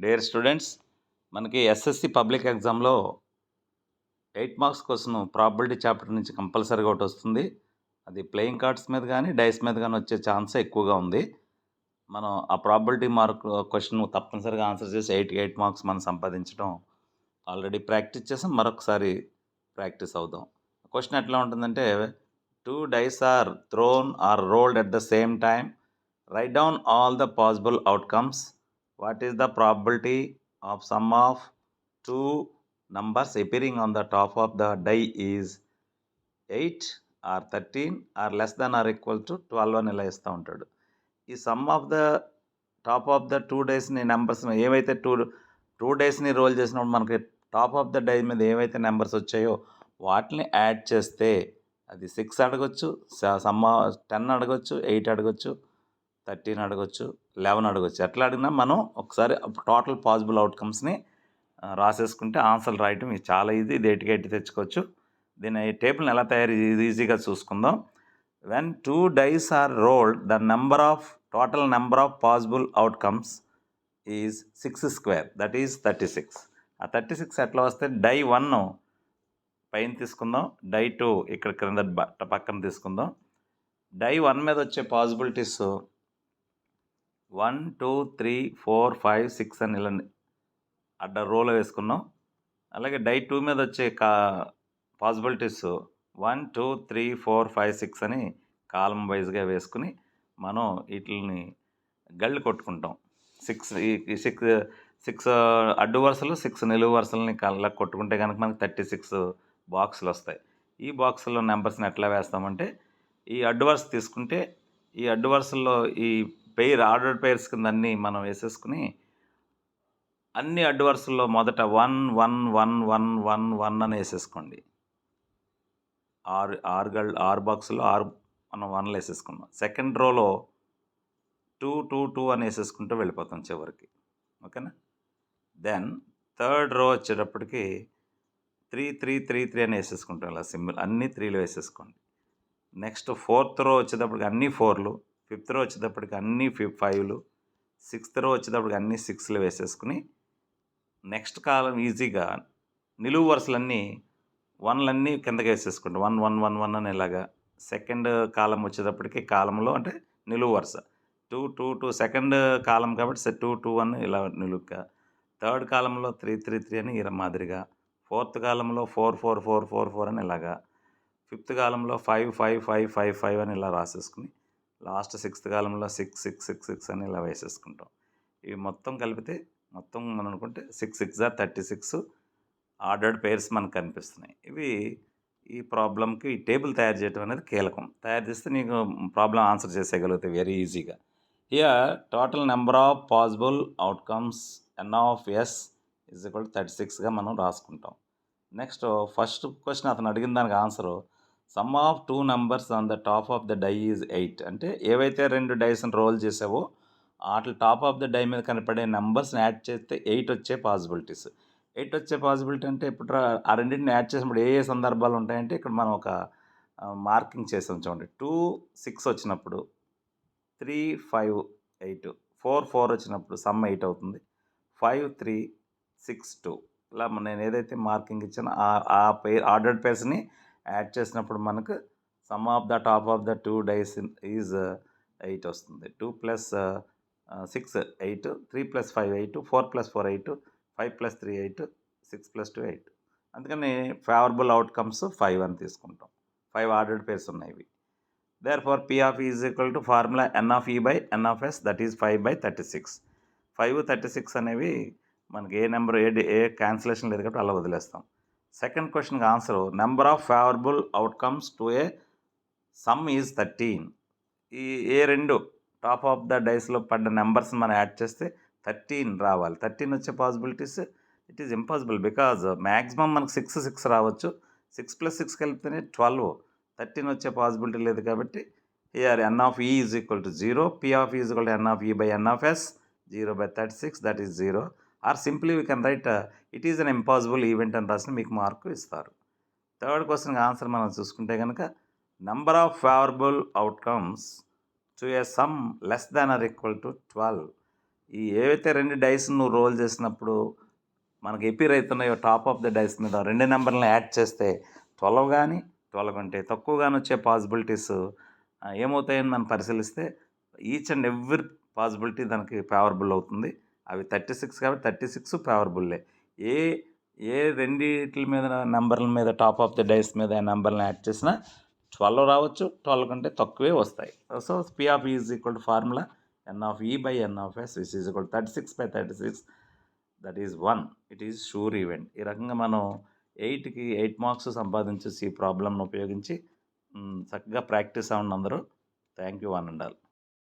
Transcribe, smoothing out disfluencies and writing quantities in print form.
Dear students, మనకి SSC public ఎగ్జామ్లో 8 marks question probability chapter నుంచి కంపల్సరీగా ఒకటి వస్తుంది. అది ప్లేయింగ్ కార్డ్స్ మీద కానీ డైస్ మీద కానీ వచ్చే ఛాన్సే ఎక్కువగా ఉంది. మనం ఆ ప్రాబబిలిటీ మార్క్ క్వశ్చన్ తప్పనిసరిగా ఆన్సర్ చేసి 8 మార్క్స్ మనం సంపాదించడం ఆల్రెడీ ప్రాక్టీస్ చేసాం. మరొకసారి ప్రాక్టీస్ అవుదాం. క్వశ్చన్ ఎట్లా ఉంటుందంటే, 2 dice are thrown or rolled at the same time. Write down all the possible outcomes. What is the probability of sum of two numbers appearing on the top of the die is 8 or 13 or less than or equal to 12 అని ఇలా ఇస్తూ ఉంటాడు. ఈ sum of the top of the 2 డైస్ని numbers ఏవైతే two డైస్ని roll చేసినప్పుడు మనకి టాప్ ఆఫ్ ద డై మీద ఏవైతే నెంబర్స్ వచ్చాయో వాటిని యాడ్ చేస్తే అది 6 అడగొచ్చు, సమ్ 10 అడగొచ్చు, 8 అడగొచ్చు, 13 అడగొచ్చు, 11 అడగొచ్చు. ఎట్లా అడిగినా మనం ఒకసారి టోటల్ పాసిబుల్ అవుట్కమ్స్ని రాసేసుకుంటే ఆన్సర్లు రాయటం ఇది చాలా ఈజీ. ఇది 8 తెచ్చుకోవచ్చు. దీని టేబుల్ని ఎలా తయారు ఈజీగా చూసుకుందాం. When 2 dice are rolled, the total number of possible outcomes is 6 square, that is 36. ఆ 36 ఎట్లా వస్తే డై 1 పైన తీసుకుందాం, డై 2 ఇక్కడ క్రింద పక్కన తీసుకుందాం. డై 1 మీద వచ్చే పాసిబిలిటీస్ 1, 2, 3, 4, 5, 6 అని ఇలా అడ్డ రోలో వేసుకున్నాం. అలాగే డై 2 మీద వచ్చే పాసిబిలిటీస్ 1, 2, 3, 4, 5, 6 అని కాలం వైజ్గా వేసుకుని మనం వీటిని గళ్ళు కొట్టుకుంటాం. 6 అడ్డు వరుసలు, 6 నిలువు వరుసలని కళ్ళ కొట్టుకుంటే కనుక మనకి 36 బాక్సులు వస్తాయి. ఈ బాక్సుల్లో నెంబర్స్ని ఎట్లా వేస్తామంటే, ఈ అడ్డు వరుస తీసుకుంటే ఈ అడ్డు వరుసల్లో ఈ ఆర్డర్డ్ పెయిర్స్ కింద అన్నీ మనం వేసేసుకుని అన్ని అడ్డు వరుసల్లో మొదట 1, 1, 1, 1, 1, 1 అని వేసేసుకోండి. ఆరు బాక్సుల్లో 6 మనం 1లు వేసేసుకున్నాం. సెకండ్ రోలో 2, 2, 2 అని వేసేసుకుంటూ వెళ్ళిపోతాం చివరికి. ఓకేనా? దెన్ థర్డ్ రో వచ్చేటప్పటికి 3, 3, 3, 3 అని వేసేసుకుంటాం. ఇలా సింబల్ అన్నీ 3లో వేసేసుకోండి. నెక్స్ట్ ఫోర్త్ రో వచ్చేటప్పటికి అన్నీ 4లు, ఫిఫ్త్ రో వచ్చేటప్పటికి అన్నీ 5లు, సిక్స్త్ రో వచ్చేటప్పటికి అన్నీ 6లు వేసేసుకుని నెక్స్ట్ కాలం ఈజీగా నిలువు వరుసలన్నీ 1లన్నీ కిందకి వేసేసుకోండి. 1, 1, 1, 1 అని ఇలాగా. సెకండ్ కాలం వచ్చేటప్పటికి కాలంలో అంటే నిలువు వరుస 2, 2, 2 సెకండ్ కాలం కాబట్టి 2, 2, 1 ఇలా నిలువుగా. థర్డ్ కాలంలో 3, 3, 3 అని ఇలా మాదిరిగా. ఫోర్త్ కాలంలో 4, 4, 4, 4, 4 అని ఇలాగా. ఫిఫ్త్ కాలంలో 5, 5, 5, 5, 5 అని ఇలా రాసేసుకుని లాస్ట్ సిక్స్త్ కాలంలో 6, 6, 6, 6 అని ఇలా వేసేసుకుంటాం. ఇవి మొత్తం కలిపితే మొత్తం మనం అనుకుంటే 6, 6 are 36 ఆర్డర్డ్ పెయిర్స్ మనకు కనిపిస్తున్నాయి. ఇవి ఈ ప్రాబ్లంకి ఈ టేబుల్ తయారు చేయడం అనేది కీలకం. తయారు చేస్తే నీకు ప్రాబ్లం ఆన్సర్ చేసేయగలుగుతాయి వెరీ ఈజీగా. Here total number of possible outcomes n(s) = 36గా మనం రాసుకుంటాం. నెక్స్ట్ ఫస్ట్ క్వశ్చన్ అతను అడిగిన దానికి answer sum of 2 numbers on the top of the die is 8. అంటే ఏవైతే 2 డైస్ని రోల్ చేసావో వాటి టాప్ ఆఫ్ ద డై మీద కనపడే నెంబర్స్ని యాడ్ చేస్తే 8 వచ్చే పాసిబిలిటీస్. 8 వచ్చే పాసిబిలిటీ అంటే ఇప్పుడు ఆ రెండింటిని యాడ్ చేసినప్పుడు ఏ సందర్భాలు ఉంటాయంటే ఇక్కడ మనం ఒక మార్కింగ్ చేసాం చూడండి. 2, 6 వచ్చినప్పుడు 3, 5, 8, 4, 4 వచ్చినప్పుడు సమ్ 8 అవుతుంది. 5, 3, 6, 2 ఇలా నేను ఏదైతే మార్కింగ్ ఇచ్చానో ఆ ఆర్డర్డ్ పేర్స్ని యాడ్ చేసినప్పుడు మనకు sum of the top of the 2 dice is 8 వస్తుంది. 2 + 6 8, 3 + 5 8, 4 + 4 8, 5 + 3 8, 6 + 2 8. అందుకని ఫేవరబుల్ అవుట్కమ్స్ 5 అని తీసుకుంటాం. 5 ఆర్డర్డ్ పేర్స్ ఉన్నాయి ఇవి. Therefore, P of E is equal to formula n of E by n of S, that is 5/36. 5, 36 అనేవి మనకి ఏ నెంబర్ ఏ క్యాన్సిలేషన్ లేదు కాబట్టి అలా వదిలేస్తాం. సెకండ్ క్వశ్చన్కి answer number of favourable outcomes to A some is 13. ఏ రెండు టాప్ ఆఫ్ ద డైస్లో పడ్డ numbers మనం యాడ్ చేస్తే 13 రావాలి. 13 వచ్చే possibilities it is impossible because maximum మనకు 6, 6 రావచ్చు. 6 + 6 కలిపితేనే 12. 13 వచ్చే పాసిబిలిటీ లేదు కాబట్టి here n of E is equal to 0. P of E is equal to n of E by n of S, 0/36, that is 0. Or simply we can write it is an impossible event అని రాసిన మీకు mark ఇస్తారు. Third క్వశ్చన్కి answer మనం చూసుకుంటే కనుక number of favourable outcomes to A some less than or equal to 12. ఈ ఏవైతే 2 డైస్ నువ్వు రోల్ చేసినప్పుడు మనకి ఎపిర్ అవుతున్నాయో టాప్ ఆఫ్ ద డైస్ మీద 2 నెంబర్లను యాడ్ చేస్తే 12 కానీ 12 కంటే తక్కువ కానీ వచ్చే పాసిబిలిటీస్ ఏమవుతాయని మనం పరిశీలిస్తే ఈచ్ అండ్ ఎవ్రీ పాసిబిలిటీ దానికి ఫేవరబుల్ అవుతుంది. అవి 36 కాబట్టి 36 ఫేవరబుల్లే. ఏ ఏ రెండిట్ల మీద నెంబర్ల మీద టాప్ ఆఫ్ ద డైస్ మీద నెంబర్లను యాడ్ చేసినా 12 రావచ్చు, 12 కంటే తక్కువే వస్తాయి. So P of is equal to formula n of e by n of s which is equal to 36 by 36, that is 1. It is sure event. ఈ రకంగా మనం 8కి 8 మార్క్స్ సంపాదించేసి ఈ ప్రాబ్లంను ఉపయోగించి చక్కగా ప్రాక్టీస్ అవ్వండి అందరూ. Thank you one and all.